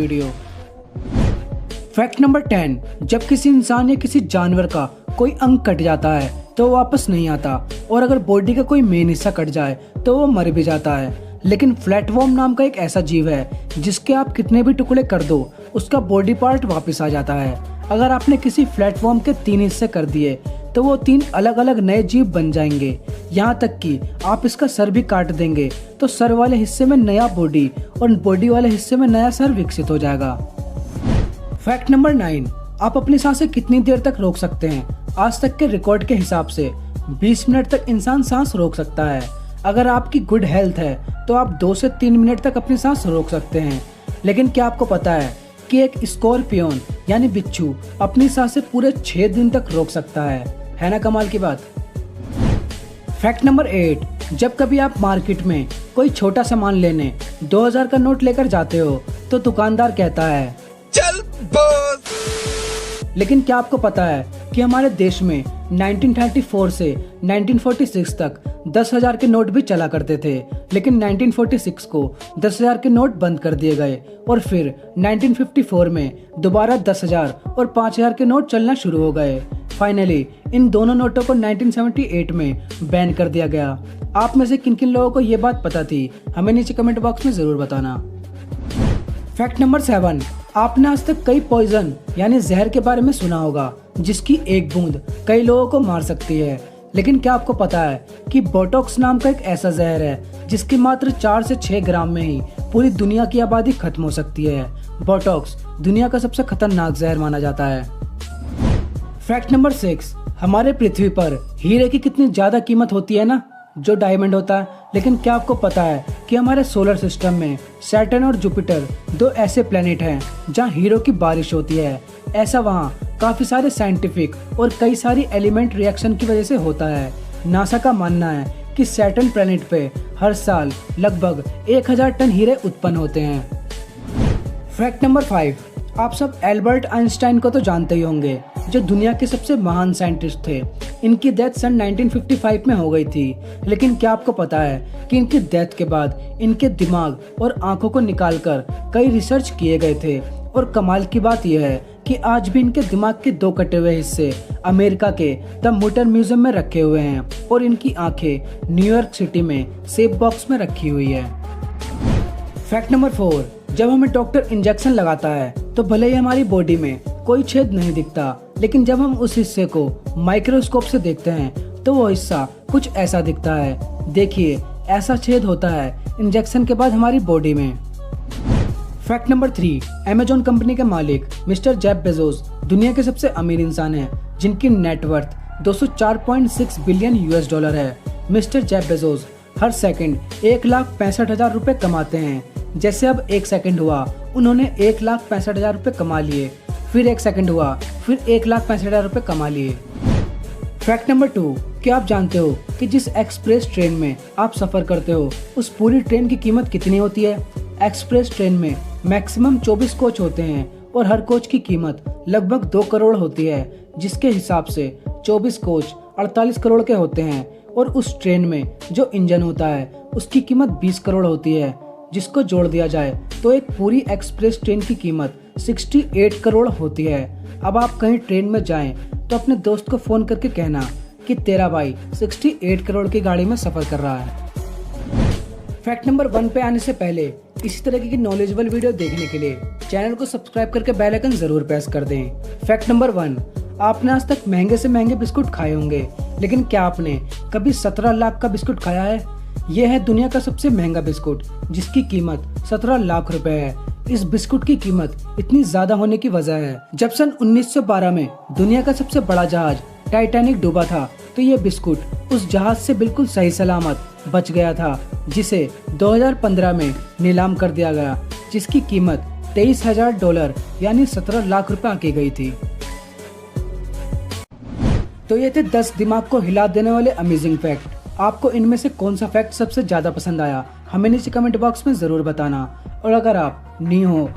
Video. Fact number 10, जब किसी इंसान या किसी जानवर का कोई अंग कट जाता है तो वो वापस नहीं आता, और अगर बॉडी का कोई मेन हिस्सा कट जाए तो वो मर भी जाता है। लेकिन फ्लैटवर्म नाम का एक ऐसा जीव है जिसके आप कितने भी टुकड़े कर दो उसका बॉडी पार्ट वापस आ जाता है। अगर आपने किसी फ्लैटवर्म के 3 हिस्से कर दिए तो वो 3 अलग अलग नए जीव बन जाएंगे। यहाँ तक कि आप इसका सर भी काट देंगे तो सर वाले हिस्से में नया बॉडी और बॉडी वाले हिस्से में नया सर विकसित हो जाएगा। फैक्ट नंबर 9, आप अपनी सांसें कितनी देर तक रोक सकते हैं? आज तक के रिकॉर्ड के हिसाब से 20 मिनट तक इंसान सांस रोक सकता है। अगर आपकी गुड हेल्थ है तो आप 2 से 3 मिनट तक अपनी सांस रोक सकते हैं। लेकिन क्या आपको पता है कि एक स्कॉर्पियन यानी बिच्छू अपनी सांसें पूरे 6 दिन तक रोक सकता है ना कमाल की बात। फैक्ट नंबर 8, जब कभी आप मार्केट में कोई छोटा सामान लेने 2000 का नोट लेकर जाते हो तो दुकानदार कहता है चल बस। लेकिन क्या आपको पता है कि हमारे देश में 1934 से 1946 तक 10,000 के नोट भी चला करते थे, लेकिन 1946 को 10,000 के नोट बंद कर दिए गए और फिर 1954 में दोबारा 10,000 और 5,000 के नोट चलना शुरू हो गए। फाइनली इन दोनों नोटों को 1978 में बैन कर दिया गया। आप में से किन किन लोगों को ये बात पता थी, हमें नीचे कमेंट बॉक्स में जरूर बताना। फैक्ट नंबर 7, आपने आज तक कई पॉइजन यानी जहर के बारे में सुना होगा जिसकी एक बूंद कई लोगों को मार सकती है। लेकिन क्या आपको पता है कि बोटॉक्स नाम का एक ऐसा जहर है जिसकी मात्र 4 से 6 ग्राम में ही पूरी दुनिया की आबादी खत्म हो सकती है। बोटॉक्स दुनिया का सबसे खतरनाक जहर माना जाता है। फैक्ट नंबर 6, हमारे पृथ्वी पर हीरे की कितनी ज्यादा कीमत होती है ना, जो डायमंड होता है। लेकिन क्या आपको पता है कि हमारे सोलर सिस्टम में सैटर्न और जुपिटर 2 ऐसे प्लेनेट हैं जहां हीरो की बारिश होती है। ऐसा वहां काफी सारे साइंटिफिक और कई सारी एलिमेंट रिएक्शन की वजह से होता है। नासा का मानना है कि सैटर्न प्लेनेट पे हर साल लगभग 1000 टन हीरे उत्पन्न होते हैं। फैक्ट नंबर 5, आप सब एल्बर्ट आइंस्टाइन को तो जानते ही होंगे, जो दुनिया के सबसे महान साइंटिस्ट थे। इनकी डेथ सन 1955 में हो गई थी। लेकिन क्या आपको पता है कि इनकी डेथ के बाद इनके दिमाग और आंखों को निकालकर कई रिसर्च किए गए थे, और कमाल की बात यह है कि आज भी इनके दिमाग के 2 कटे हुए हिस्से अमेरिका के द मुटर म्यूजियम में रखे हुए हैं, और इनकी आंखें न्यूयॉर्क सिटी में सेफ बॉक्स में रखी हुई है। फैक्ट नंबर 4, जब हमें डॉक्टर इंजेक्शन लगाता है तो भले ही हमारी बॉडी में कोई छेद नहीं दिखता, लेकिन जब हम उस हिस्से को माइक्रोस्कोप से देखते हैं तो वो हिस्सा कुछ ऐसा दिखता है। देखिए, ऐसा छेद होता है इंजेक्शन के बाद हमारी बॉडी में। फैक्ट नंबर 3, अमेजॉन कंपनी के मालिक मिस्टर जेफ बेजोस दुनिया के सबसे अमीर इंसान हैं, जिनकी नेटवर्थ 204.6 बिलियन US$ है। मिस्टर जेफ बेजोस हर सेकंड 1,65,000 रुपए कमाते हैं। जैसे अब 1 सेकंड हुआ, उन्होंने 1,65,000 रुपए कमा लिए, फिर 1 सेकंड हुआ, फिर 1,65,000 रुपए कमा लिए। फैक्ट नंबर 2, क्या आप जानते हो कि जिस एक्सप्रेस ट्रेन में आप सफर करते हो उस पूरी ट्रेन की कीमत कितनी होती है? एक्सप्रेस ट्रेन में मैक्सिमम 24 कोच होते हैं और हर कोच की कीमत लगभग 2 करोड़ होती है, जिसके हिसाब से 24 कोच 48 करोड़ के होते हैं। और उस ट्रेन में जो इंजन होता है उसकी कीमत 20 करोड़ होती है, जिसको जोड़ दिया जाए तो एक पूरी एक्सप्रेस ट्रेन की कीमत 68 करोड़ होती है। अब आप कहीं ट्रेन में जाएं तो अपने दोस्त को फोन करके कहना कि तेरा भाई 68 करोड़ की गाड़ी में सफर कर रहा है। फैक्ट नंबर 1 पे आने से पहले इसी तरह की नॉलेजेबल वीडियो देखने के लिए चैनल को सब्सक्राइब करके बेल आइकन जरूर प्रेस कर दें। फैक्ट नंबर 1, आपने आज तक महंगे से महंगे बिस्कुट खाए होंगे, लेकिन क्या आपने कभी 17 लाख का बिस्कुट खाया है? यह है दुनिया का सबसे महंगा बिस्कुट, जिसकी कीमत 17 लाख रुपए है। इस बिस्कुट की कीमत इतनी ज्यादा होने की वजह है, जब सन 1912 में दुनिया का सबसे बड़ा जहाज टाइटैनिक डूबा था तो ये बिस्कुट उस जहाज से बिल्कुल सही सलामत बच गया था, जिसे 2015 में नीलाम कर दिया गया, जिसकी कीमत $23,000 यानी 17 लाख रुपए आंकी गई थी। तो ये थे 10 दिमाग को हिला देने वाले अमेजिंग फैक्ट। आपको इनमें से कौन सा फैक्ट सबसे ज्यादा पसंद आया, हमें नीचे कमेंट बॉक्स में जरूर बताना। और अगर आप न्यू हो